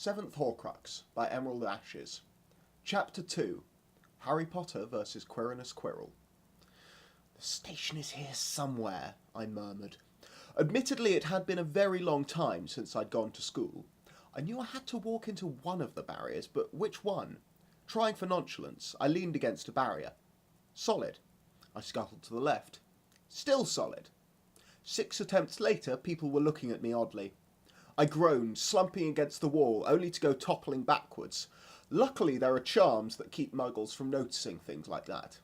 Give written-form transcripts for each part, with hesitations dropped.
Seventh Horcrux by Emerald Ashes. Chapter 2. Harry Potter versus Quirinus Quirrell. The station is here somewhere, I murmured. Admittedly, it had been a very long time since I'd gone to school. I knew I had to walk into one of the barriers, but which one? Trying for nonchalance, I leaned against a barrier. Solid. I scuttled to the left. Still solid. 6 attempts later, people were looking at me oddly. I groaned, slumping against the wall, only to go toppling backwards. Luckily, there are charms that keep muggles from noticing things like that.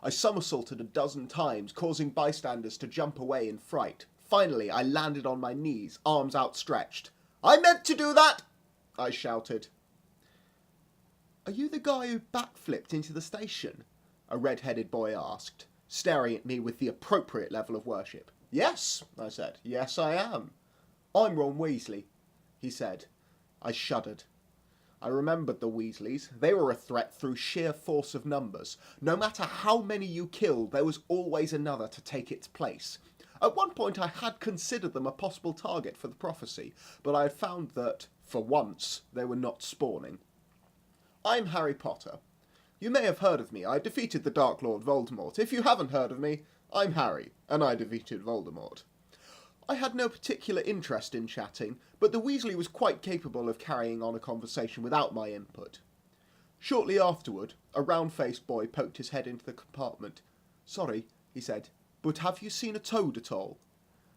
I somersaulted a dozen times, causing bystanders to jump away in fright. Finally, I landed on my knees, arms outstretched. "I meant to do that!" I shouted. "Are you the guy who backflipped into the station?" a red-headed boy asked, staring at me with the appropriate level of worship. "Yes," I said. "Yes, I am." "I'm Ron Weasley," he said. I shuddered. I remembered the Weasleys. They were a threat through sheer force of numbers. No matter how many you killed, there was always another to take its place. At one point I had considered them a possible target for the prophecy, but I had found that, for once, they were not spawning. "I'm Harry Potter. You may have heard of me. I defeated the Dark Lord Voldemort. If you haven't heard of me, I'm Harry, and I defeated Voldemort." I had no particular interest in chatting, but the Weasley was quite capable of carrying on a conversation without my input. Shortly afterward, a round-faced boy poked his head into the compartment. "Sorry," he said, "but have you seen a toad at all?"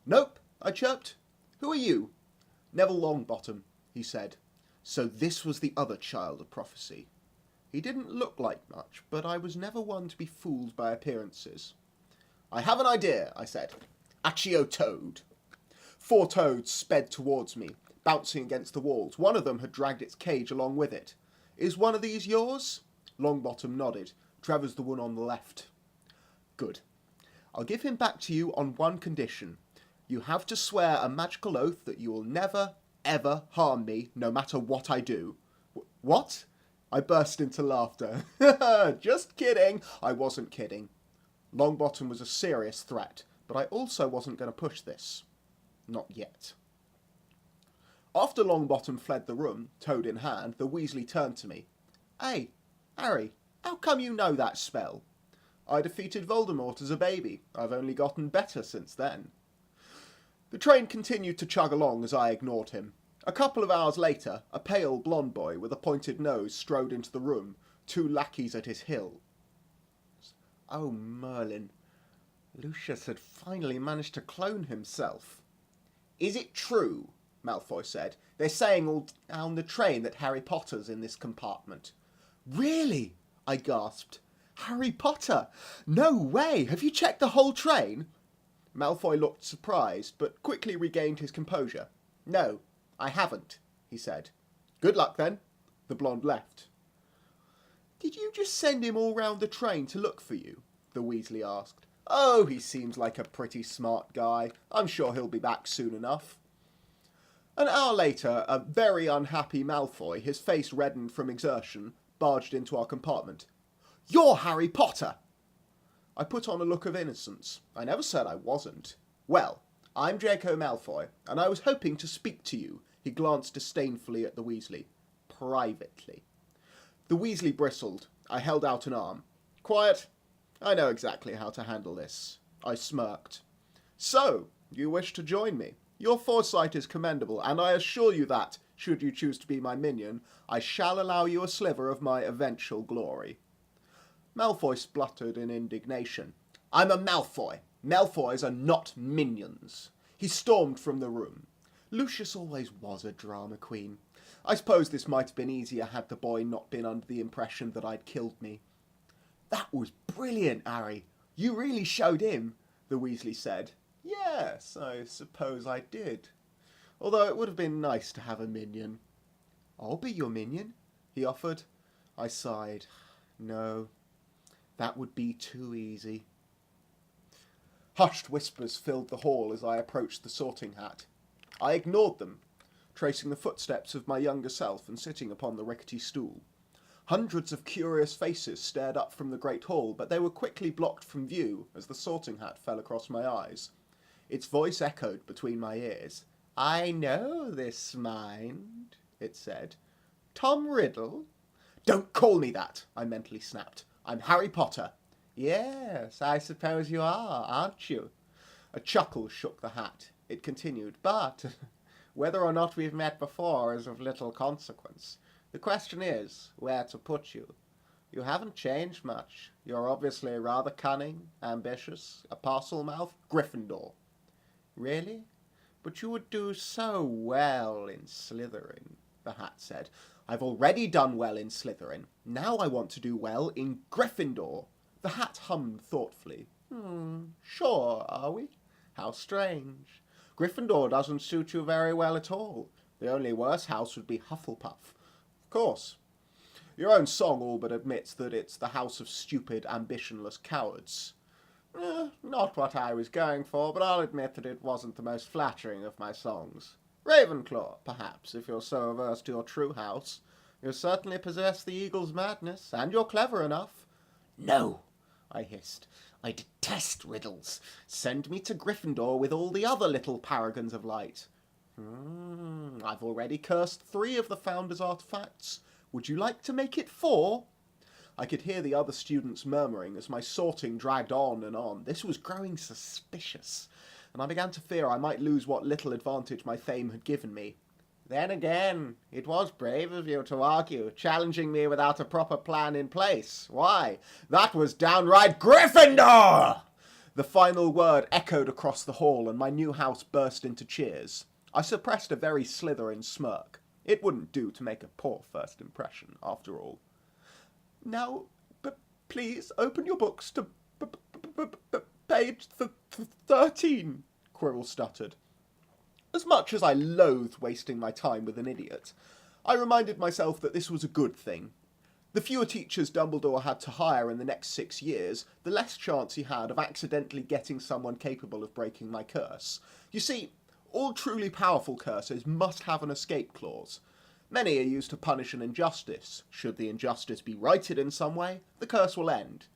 "Nope," I chirped. "Who are you?" "Neville Longbottom," he said. So this was the other child of prophecy. He didn't look like much, but I was never one to be fooled by appearances. "I have an idea," I said. "Accio Toad." 4 toads sped towards me, bouncing against the walls. One of them had dragged its cage along with it. "Is one of these yours?" Longbottom nodded. "Trevor's the one on the left." "Good. I'll give him back to you on one condition. You have to swear a magical oath that you will never, ever harm me, no matter what I do." "What?" I burst into laughter. "Just kidding." I wasn't kidding. Longbottom was a serious threat, but I also wasn't going to push this. Not yet. After Longbottom fled the room, toad in hand, the Weasley turned to me. "Hey, Harry, how come you know that spell?" "I defeated Voldemort as a baby. I've only gotten better since then." The train continued to chug along as I ignored him. A couple of hours later, a pale blonde boy with a pointed nose strode into the room, 2 lackeys at his heels. Oh, Merlin. Lucius had finally managed to clone himself. "Is it true?" Malfoy said. "They're saying all down the train that Harry Potter's in this compartment." "Really?" I gasped. "Harry Potter? No way! Have you checked the whole train?" Malfoy looked surprised, but quickly regained his composure. "No, I haven't," he said. "Good luck, then." The blonde left. "Did you just send him all round the train to look for you?" the Weasley asked. "Oh, he seems like a pretty smart guy. I'm sure he'll be back soon enough." An hour later, a very unhappy Malfoy, his face reddened from exertion, barged into our compartment. "You're Harry Potter!" I put on a look of innocence. I never said I wasn't. "Well, I'm Draco Malfoy, and I was hoping to speak to you." He glanced disdainfully at the Weasley. "Privately." The Weasley bristled. I held out an arm. "Quiet. I know exactly how to handle this." I smirked. "So, you wish to join me? Your foresight is commendable, and I assure you that, should you choose to be my minion, I shall allow you a sliver of my eventual glory." Malfoy spluttered in indignation. "I'm a Malfoy. Malfoys are not minions." He stormed from the room. Lucius always was a drama queen. I suppose this might have been easier had the boy not been under the impression that I'd killed me. "That was brilliant, Harry. You really showed him," the Weasley said. "Yes, I suppose I did. Although it would have been nice to have a minion." "I'll be your minion," he offered. I sighed. No, that would be too easy. Hushed whispers filled the hall as I approached the sorting hat. I ignored them, tracing the footsteps of my younger self and sitting upon the rickety stool. Hundreds of curious faces stared up from the great hall, but they were quickly blocked from view as the sorting hat fell across my eyes. Its voice echoed between my ears. "I know this mind." it said. Tom Riddle? Don't call me that, I mentally snapped. I'm Harry Potter. Yes, I suppose you are, aren't you? A chuckle shook the hat. It continued, but whether or not we've met before is of little consequence. The question is, where to put you. You haven't changed much. You're obviously rather cunning, ambitious, a parcel mouth, Gryffindor. Really? But you would do so well in Slytherin, the hat said. I've already done well in Slytherin. Now I want to do well in Gryffindor. The hat hummed thoughtfully. Sure, are we? How strange. Gryffindor doesn't suit you very well at all. The only worse house would be Hufflepuff. Of course. Your own song all but admits that it's the house of stupid, ambitionless cowards. Not what I was going for, but I'll admit that it wasn't the most flattering of my songs. Ravenclaw, perhaps, if you're so averse to your true house. You certainly possess the eagle's madness, and you're clever enough. No, I hissed. I detest riddles. Send me to Gryffindor with all the other little paragons of light. I've already cursed 3 of the Founder's artifacts. Would you like to make it 4? I could hear the other students murmuring as my sorting dragged on and on. This was growing suspicious, and I began to fear I might lose what little advantage my fame had given me. Then again, it was brave of you to argue, challenging me without a proper plan in place. Why, that was downright Gryffindor! The final word echoed across the hall, and my new house burst into cheers. I suppressed a very Slytherin smirk. It wouldn't do to make a poor first impression, after all. Now, please open your books to page 13, Quirrell stuttered. As much as I loathed wasting my time with an idiot, I reminded myself that this was a good thing. The fewer teachers Dumbledore had to hire in the next 6 years, the less chance he had of accidentally getting someone capable of breaking my curse. You see, all truly powerful curses must have an escape clause. Many are used to punish an injustice. Should the injustice be righted in some way, the curse will end.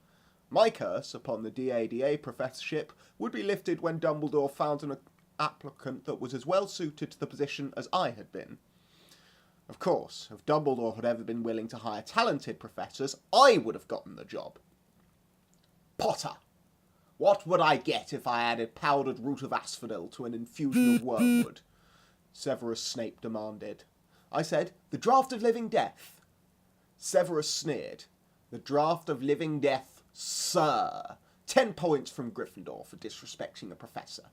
My curse upon the DADA professorship would be lifted when Dumbledore found an applicant that was as well suited to the position as I had been. Of course, if Dumbledore had ever been willing to hire talented professors, I would have gotten the job. Potter, what would I get if I added powdered root of asphodel to an infusion of wormwood? Severus Snape demanded. I said, the draught of living death. Severus sneered. The draught of living death, sir. 10 points from Gryffindor for disrespecting a professor.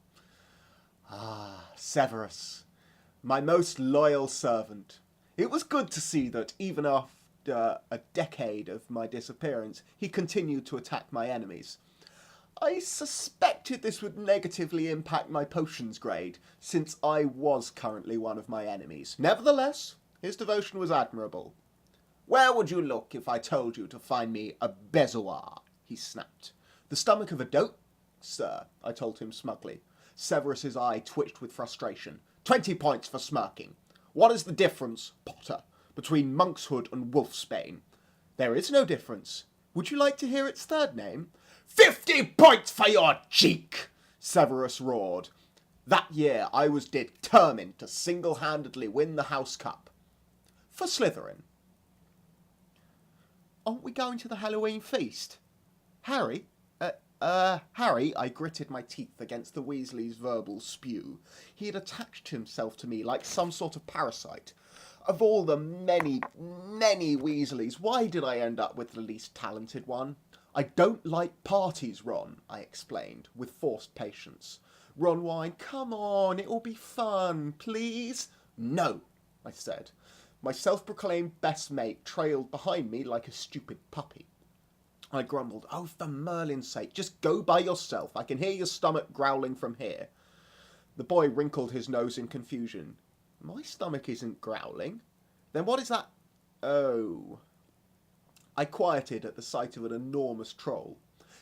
Ah, Severus, my most loyal servant. It was good to see that, even after a decade of my disappearance, he continued to attack my enemies. I suspected this would negatively impact my potions grade, since I was currently one of my enemies. Nevertheless, his devotion was admirable. Where would you look if I told you to find me a bezoar? He snapped. The stomach of a dope, sir, I told him smugly. Severus's eye twitched with frustration. 20 points for smirking. What is the difference, Potter, between monkshood and wolfsbane? There is no difference. Would you like to hear its third name? 50 points for your cheek! Severus roared. That year I was determined to single-handedly win the House Cup. For Slytherin. Aren't we going to the Halloween feast? Harry? Harry, I gritted my teeth against the Weasley's verbal spew. He had attached himself to me like some sort of parasite. Of all the many, many Weasleys, why did I end up with the least talented one? I don't like parties, Ron, I explained, with forced patience. Ron whined, come on, it will be fun, please. No, I said. My self-proclaimed best mate trailed behind me like a stupid puppy. I grumbled, oh, for Merlin's sake, just go by yourself. I can hear your stomach growling from here. The boy wrinkled his nose in confusion. My stomach isn't growling. Then what is that? Oh. I quieted at the sight of an enormous troll.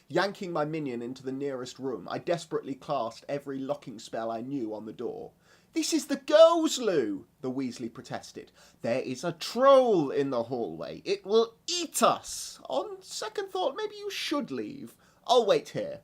Yanking my minion into the nearest room, I desperately cast every locking spell I knew on the door. This is the girls' loo, the Weasley protested. There is a troll in the hallway. It will eat us. On second thought, maybe you should leave. I'll wait here.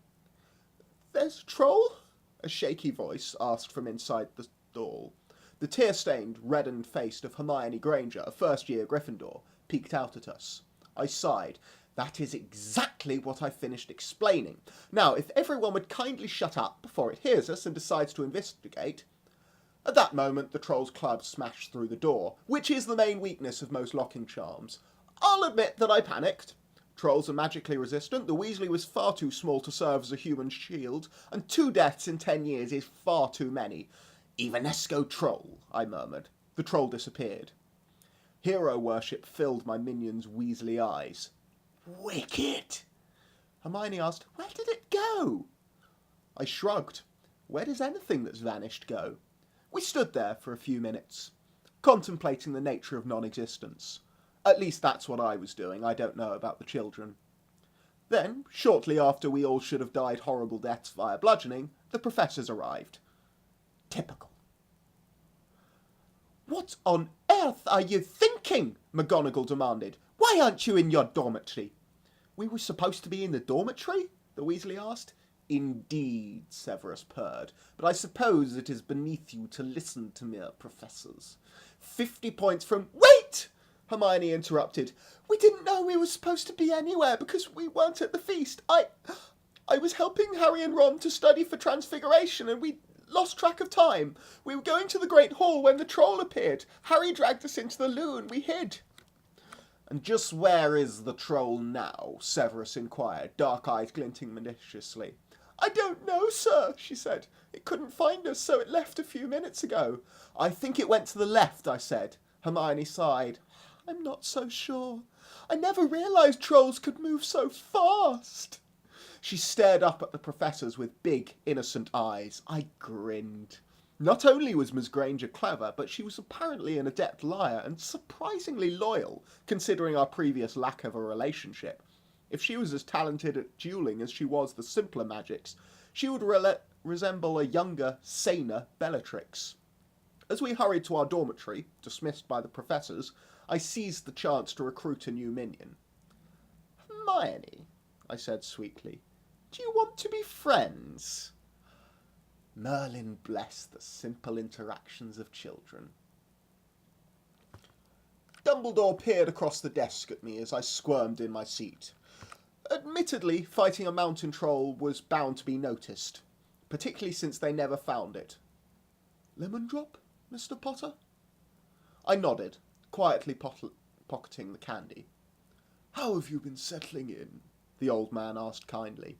There's a troll? A shaky voice asked from inside the stall. The tear-stained, reddened face of Hermione Granger, a first-year Gryffindor, peeked out at us. I sighed. That is exactly what I finished explaining. Now, if everyone would kindly shut up before it hears us and decides to investigate... At that moment, the Troll's club smashed through the door, which is the main weakness of most locking charms. I'll admit that I panicked. Trolls are magically resistant, the Weasley was far too small to serve as a human shield, and 2 deaths in 10 years is far too many. Evanesco Troll, I murmured. The Troll disappeared. Hero worship filled my minion's Weasley eyes. Wicked! Hermione asked, where did it go? I shrugged. Where does anything that's vanished go? We stood there for a few minutes, contemplating the nature of non-existence. At least that's what I was doing. I don't know about the children. Then, shortly after we all should have died horrible deaths via bludgeoning, the professors arrived. Typical. What on earth are you thinking? McGonagall demanded. Why aren't you in your dormitory? We were supposed to be in the dormitory? The Weasley asked. Indeed, Severus purred, but I suppose it is beneath you to listen to mere professors. 50 points from... Wait! Hermione interrupted. We didn't know we were supposed to be anywhere because we weren't at the feast. I was helping Harry and Ron to study for Transfiguration and we lost track of time. We were going to the Great Hall when the Troll appeared. Harry dragged us into the loo and we hid. And just where is the Troll now? Severus inquired, dark eyes glinting maliciously. I don't know, sir, she said. It couldn't find us, so it left a few minutes ago. I think it went to the left, I said. Hermione sighed. I'm not so sure. I never realised trolls could move so fast. She stared up at the professors with big, innocent eyes. I grinned. Not only was Miss Granger clever, but she was apparently an adept liar and surprisingly loyal, considering our previous lack of a relationship. If she was as talented at duelling as she was the simpler magics, she would resemble a younger, saner Bellatrix. As we hurried to our dormitory, dismissed by the professors, I seized the chance to recruit a new minion. Hermione, I said sweetly, do you want to be friends? Merlin bless the simple interactions of children. Dumbledore peered across the desk at me as I squirmed in my seat. Admittedly, fighting a mountain troll was bound to be noticed, particularly since they never found it. Lemon drop, Mr. Potter? I nodded, quietly pocketing the candy. How have you been settling in? The old man asked kindly.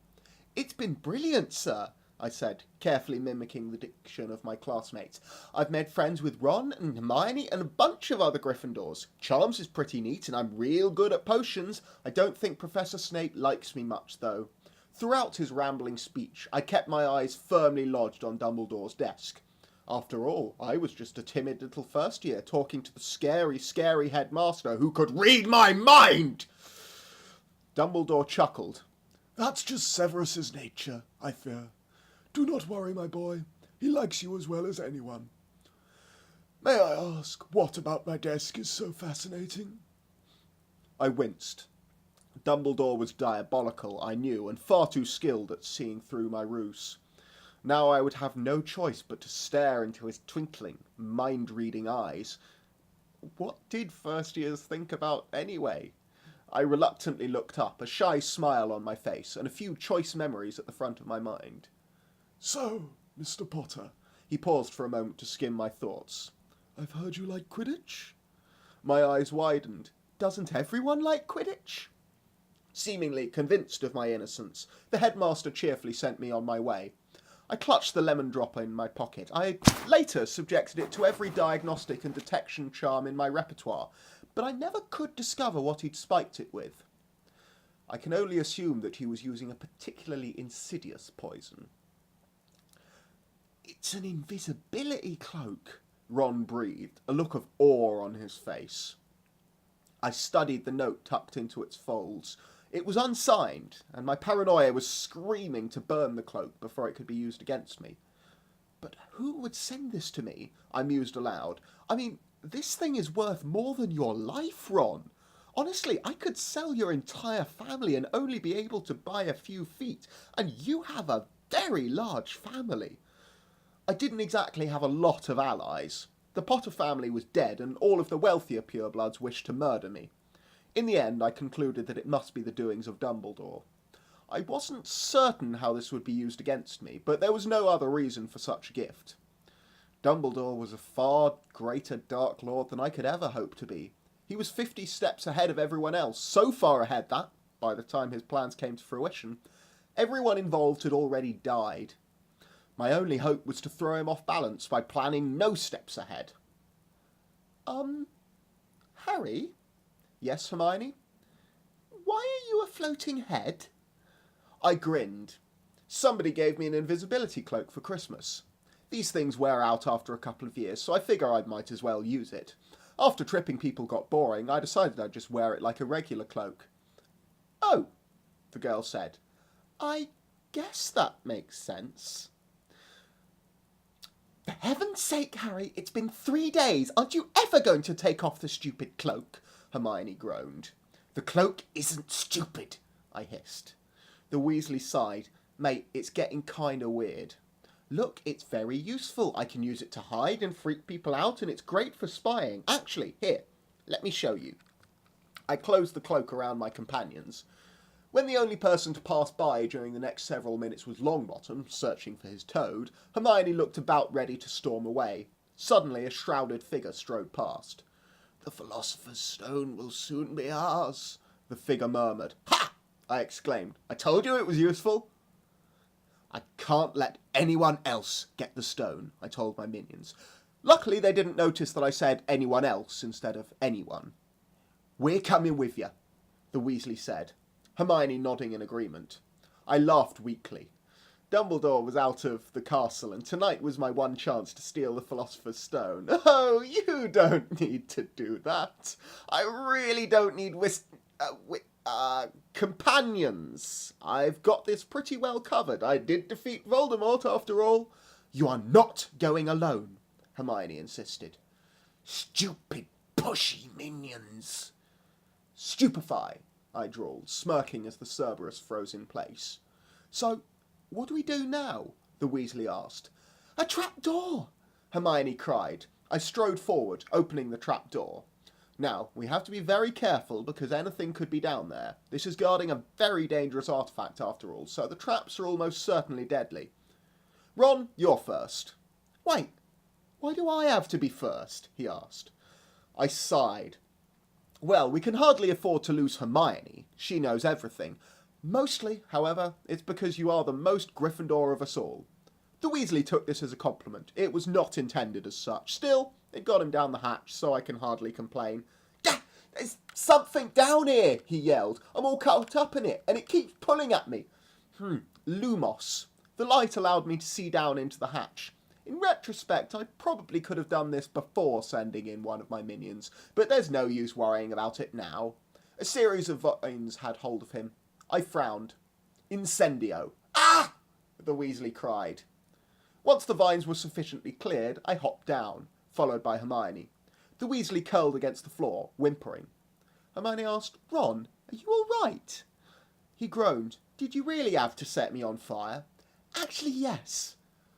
It's been brilliant, sir, I said, carefully mimicking the diction of my classmates. I've made friends with Ron and Hermione and a bunch of other Gryffindors. Charms is pretty neat and I'm real good at potions. I don't think Professor Snape likes me much, though. Throughout his rambling speech, I kept my eyes firmly lodged on Dumbledore's desk. After all, I was just a timid little first year talking to the scary, scary headmaster who could read my mind! Dumbledore chuckled. That's just Severus's nature, I fear. Do not worry, my boy. He likes you as well as anyone. May I ask, what about my desk is so fascinating? I winced. Dumbledore was diabolical, I knew, and far too skilled at seeing through my ruse. Now I would have no choice but to stare into his twinkling, mind-reading eyes. What did first years think about anyway? I reluctantly looked up, a shy smile on my face, and a few choice memories at the front of my mind. So, Mr. Potter, he paused for a moment to skim my thoughts. I've heard you like Quidditch? My eyes widened. Doesn't everyone like Quidditch? Seemingly convinced of my innocence, the headmaster cheerfully sent me on my way. I clutched the lemon dropper in my pocket. I later subjected it to every diagnostic and detection charm in my repertoire, but I never could discover what he'd spiked it with. I can only assume that he was using a particularly insidious poison. It's an invisibility cloak, Ron breathed, a look of awe on his face. I studied the note tucked into its folds. It was unsigned, and my paranoia was screaming to burn the cloak before it could be used against me. But who would send this to me? I mused aloud. I mean, this thing is worth more than your life, Ron. Honestly, I could sell your entire family and only be able to buy a few feet, and you have a very large family. I didn't exactly have a lot of allies. The Potter family was dead, and all of the wealthier purebloods wished to murder me. In the end, I concluded that it must be the doings of Dumbledore. I wasn't certain how this would be used against me, but there was no other reason for such a gift. Dumbledore was a far greater Dark Lord than I could ever hope to be. He was 50 steps ahead of everyone else, so far ahead that, by the time his plans came to fruition, everyone involved had already died. My only hope was to throw him off balance by planning no steps ahead. Harry? Yes, Hermione? Why are you a floating head? I grinned. Somebody gave me an invisibility cloak for Christmas. These things wear out after a couple of years, so I figure I might as well use it. After tripping people got boring, I decided I'd just wear it like a regular cloak. Oh, the girl said. I guess that makes sense. For heaven's sake, Harry, it's been 3 days. Aren't you ever going to take off the stupid cloak? Hermione groaned. The cloak isn't stupid, I hissed. The Weasley sighed. Mate, it's getting kinda weird. Look, it's very useful. I can use it to hide and freak people out, and it's great for spying. Actually, here, let me show you. I closed the cloak around my companions. When the only person to pass by during the next several minutes was Longbottom, searching for his toad, Hermione looked about ready to storm away. Suddenly, a shrouded figure strode past. The Philosopher's Stone will soon be ours, the figure murmured. Ha! I exclaimed. I told you it was useful. I can't let anyone else get the stone, I told my minions. Luckily, they didn't notice that I said anyone else instead of anyone. We're coming with you, the Weasley said, Hermione nodding in agreement. I laughed weakly. Dumbledore was out of the castle, and tonight was my one chance to steal the Philosopher's Stone. Oh, you don't need to do that. I really don't need companions. I've got this pretty well covered. I did defeat Voldemort, after all. You are not going alone, Hermione insisted. Stupid, pushy minions. Stupefy, I drawled, smirking as the Cerberus froze in place. So, what do we do now? The Weasley asked. A trapdoor! Hermione cried. I strode forward, opening the trapdoor. Now, we have to be very careful because anything could be down there. This is guarding a very dangerous artifact after all, so the traps are almost certainly deadly. Ron, you're first. Wait, why do I have to be first? He asked. I sighed. Well, we can hardly afford to lose Hermione. She knows everything. Mostly, however, it's because you are the most Gryffindor of us all. The Weasley took this as a compliment. It was not intended as such. Still, it got him down the hatch, so I can hardly complain. There's something down here, he yelled. I'm all caught up in it, and it keeps pulling at me. Lumos. The light allowed me to see down into the hatch. In retrospect, I probably could have done this before sending in one of my minions, but there's no use worrying about it now. A series of vines had hold of him. I frowned. Incendio. Ah! The Weasley cried. Once the vines were sufficiently cleared, I hopped down, followed by Hermione. The Weasley curled against the floor, whimpering. Hermione asked, Ron, are you all right? He groaned. Did you really have to set me on fire? Actually, yes,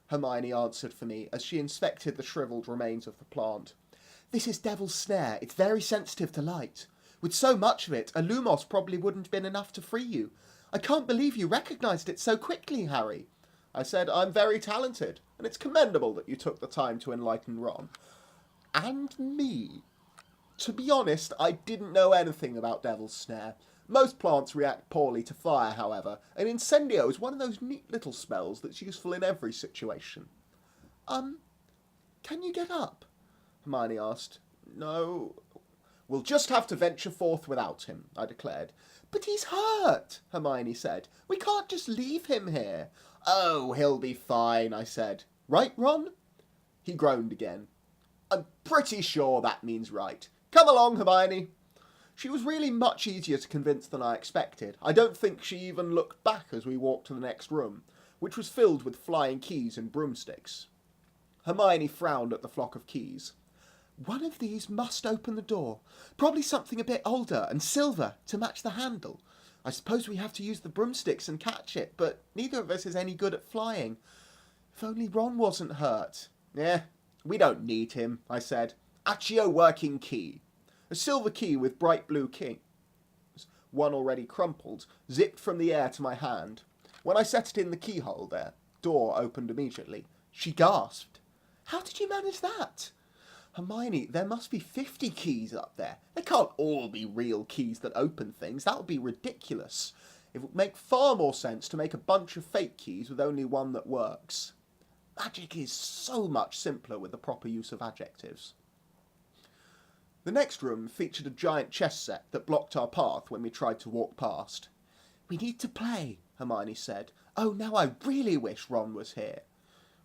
Hermione answered for me as she inspected the shriveled remains of the plant. This is Devil's Snare. It's very sensitive to light. With so much of it, a Lumos probably wouldn't have been enough to free you. I can't believe you recognised it so quickly, Harry. I said, I'm very talented, and it's commendable that you took the time to enlighten Ron. And me. To be honest, I didn't know anything about Devil's Snare. Most plants react poorly to fire, however, and Incendio is one of those neat little spells that's useful in every situation. Can you get up? Hermione asked. No. We'll just have to venture forth without him, I declared. But he's hurt, Hermione said. We can't just leave him here. Oh, he'll be fine, I said. Right, Ron? He groaned again. I'm pretty sure that means right. Come along, Hermione. She was really much easier to convince than I expected. I don't think she even looked back as we walked to the next room, which was filled with flying keys and broomsticks. Hermione frowned at the flock of keys. One of these must open the door. Probably something a bit older and silver to match the handle. I suppose we have to use the broomsticks and catch it, but neither of us is any good at flying. If only Ron wasn't hurt. We don't need him, I said. Accio working key. A silver key with bright blue kings, one already crumpled, zipped from the air to my hand. When I set it in the keyhole there, door opened immediately. She gasped. How did you manage that? Hermione, there must be 50 keys up there. They can't all be real keys that open things. That would be ridiculous. It would make far more sense to make a bunch of fake keys with only one that works. Magic is so much simpler with the proper use of adjectives. The next room featured a giant chess set that blocked our path when we tried to walk past. We need to play, Hermione said. Oh, now I really wish Ron was here.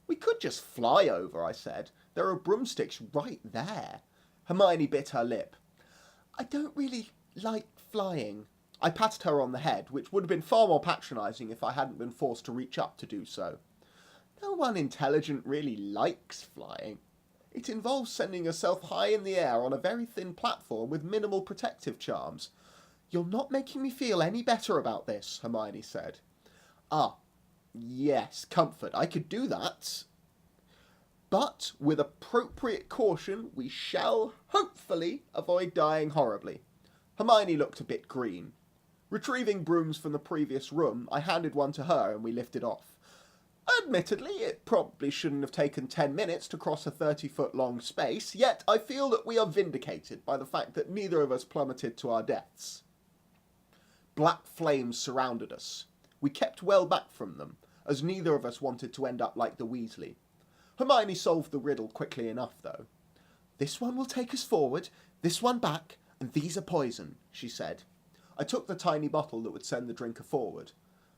We could just fly over, I said. There are broomsticks right there. Hermione bit her lip. I don't really like flying. I patted her on the head, which would have been far more patronising if I hadn't been forced to reach up to do so. No one intelligent really likes flying. It involves sending yourself high in the air on a very thin platform with minimal protective charms. You're not making me feel any better about this, Hermione said. Ah, yes, comfort. I could do that. But with appropriate caution, we shall hopefully avoid dying horribly. Hermione looked a bit green. Retrieving brooms from the previous room, I handed one to her and we lifted off. Admittedly, it probably shouldn't have taken 10 minutes to cross a 30-foot-long space, yet I feel that we are vindicated by the fact that neither of us plummeted to our deaths. Black flames surrounded us. We kept well back from them, as neither of us wanted to end up like the Weasley. Hermione solved the riddle quickly enough, though. This one will take us forward, this one back, and these are poison, she said. I took the tiny bottle that would send the drinker forward.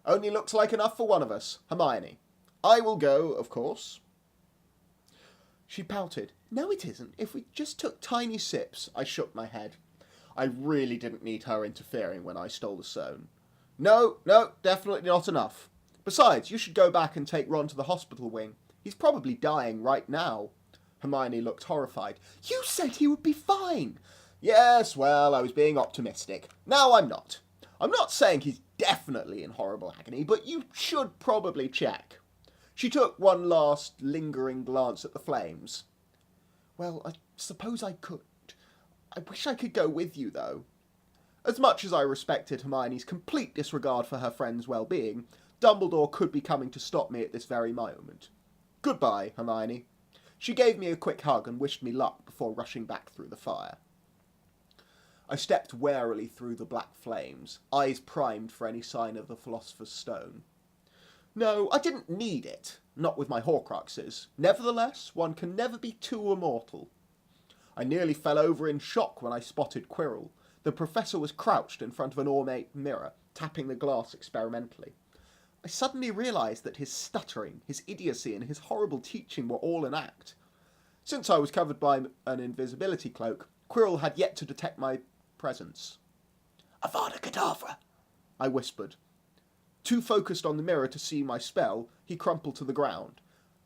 Only looks like enough for one of us, Hermione. I will go, of course. She pouted. No, it isn't. If we just took tiny sips. I shook my head. I really didn't need her interfering when I stole the stone. No, definitely not enough. Besides, you should go back and take Ron to the hospital wing. He's probably dying right now. Hermione looked horrified. You said he would be fine. Yes, well, I was being optimistic. Now I'm not. I'm not saying he's definitely in horrible agony, but you should probably check. She took one last lingering glance at the flames. Well, I suppose I could. I wish I could go with you, though. As much as I respected Hermione's complete disregard for her friend's well-being, Dumbledore could be coming to stop me at this very moment. Goodbye, Hermione. She gave me a quick hug and wished me luck before rushing back through the fire. I stepped warily through the black flames, eyes primed for any sign of the Philosopher's Stone. No, I didn't need it, not with my Horcruxes. Nevertheless, one can never be too immortal. I nearly fell over in shock when I spotted Quirrell. The professor was crouched in front of an ornate mirror, tapping the glass experimentally. I suddenly realised that his stuttering, his idiocy, and his horrible teaching were all an act. Since I was covered by an invisibility cloak, Quirrell had yet to detect my presence. Avada Kedavra, I whispered. Too focused on the mirror to see my spell, he crumpled to the ground.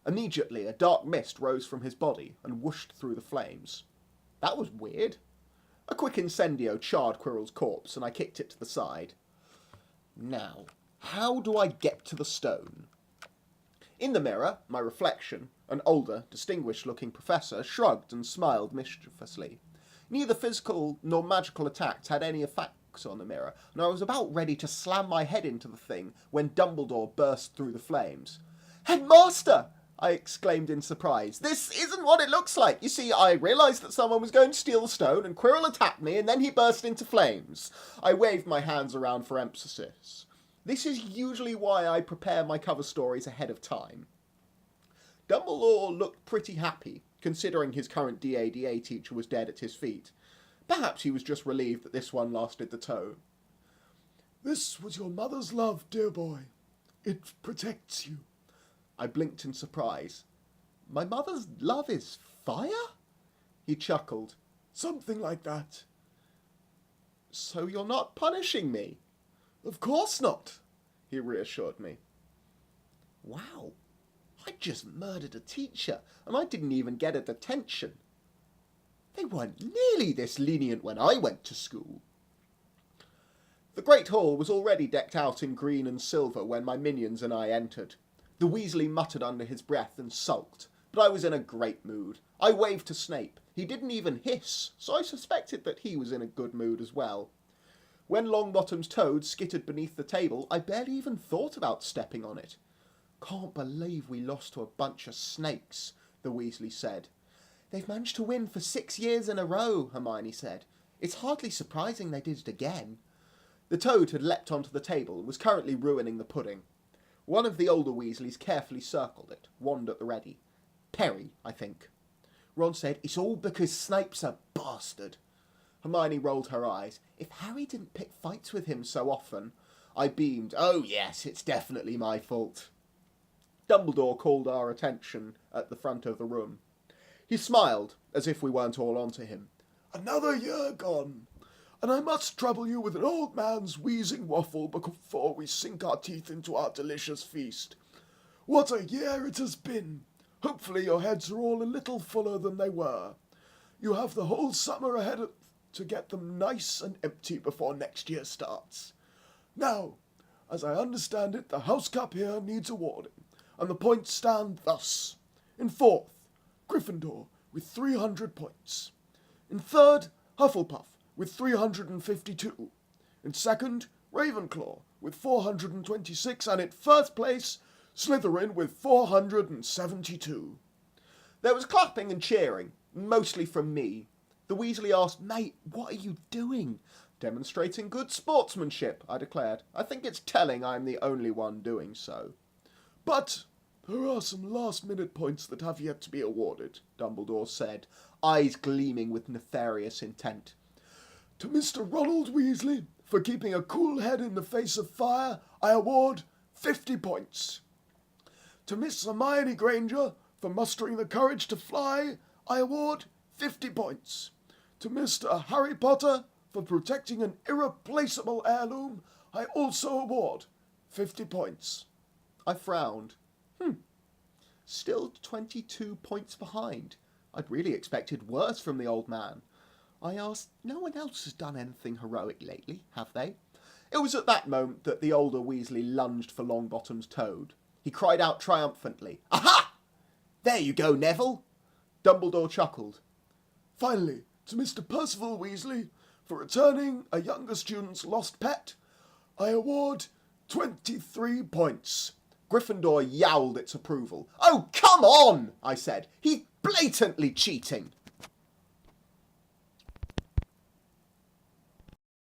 Immediately, a dark mist rose from his body and whooshed through the flames. That was weird. A quick incendio charred Quirrell's corpse, and I kicked it to the side. Now, how do I get to the stone? In the mirror, my reflection, an older, distinguished-looking professor, shrugged and smiled mischievously. Neither physical nor magical attacks had any effects on the mirror, and I was about ready to slam my head into the thing when Dumbledore burst through the flames. "Headmaster!" I exclaimed in surprise. "This isn't what it looks like. You see, I realised that someone was going to steal the stone, and Quirrell attacked me, and then he burst into flames." I waved my hands around for emphasis. This is usually why I prepare my cover stories ahead of time. Dumbledore looked pretty happy, considering his current DADA teacher was dead at his feet. Perhaps he was just relieved that this one lasted the tow. "This was your mother's love, dear boy. It protects you." I blinked in surprise. "My mother's love is fire?" He chuckled. "Something like that." "So you're not punishing me?" "Of course not," he reassured me. Wow, I just murdered a teacher, and I didn't even get a detention. They weren't nearly this lenient when I went to school. The Great Hall was already decked out in green and silver when my minions and I entered. The Weasley muttered under his breath and sulked. But I was in a great mood. I waved to Snape. He didn't even hiss, so I suspected that he was in a good mood as well. When Longbottom's toad skittered beneath the table, I barely even thought about stepping on it. "Can't believe we lost to a bunch of snakes," the Weasleys said. "They've managed to win for 6 years in a row," Hermione said. "It's hardly surprising they did it again." The toad had leapt onto the table and was currently ruining the pudding. One of the older Weasleys carefully circled it, wand at the ready. "Perry, I think." Ron said, "It's all because Snape's a bastard." Hermione rolled her eyes. "If Harry didn't pick fights with him so often..." I beamed. "Oh yes, it's definitely my fault." Dumbledore called our attention at the front of the room. He smiled, as if we weren't all onto him. "Another year gone, and I must trouble you with an old man's wheezing waffle before we sink our teeth into our delicious feast. What a year it has been! Hopefully your heads are all a little fuller than they were. You have the whole summer ahead to get them nice and empty before next year starts. Now, as I understand it, the house cup here needs awarding, and the points stand thus. In fourth, Gryffindor with 300 points. In third, Hufflepuff with 352. In second, Ravenclaw with 426, and in first place, Slytherin with 472. There was clapping and cheering, mostly from me. The Weasley asked, "Mate, what are you doing?" "Demonstrating good sportsmanship," I declared. "I think it's telling I'm the only one doing so." "But there are some last-minute points that have yet to be awarded," Dumbledore said, eyes gleaming with nefarious intent. "To Mr. Ronald Weasley, for keeping a cool head in the face of fire, I award 50 points. To Miss Hermione Granger, for mustering the courage to fly, I award 50 points. To Mr. Harry Potter, for protecting an irreplaceable heirloom, I also award 50 points. I frowned. Still 22 points behind. I'd really expected worse from the old man. I asked, "No one else has done anything heroic lately, have they?" It was at that moment that the older Weasley lunged for Longbottom's toad. He cried out triumphantly, "Aha! There you go, Neville!" Dumbledore chuckled. "Finally, to Mr. Percival Weasley, for returning a younger student's lost pet, I award 23 points. Gryffindor yowled its approval. "Oh, come on!" I said. "He's blatantly cheating."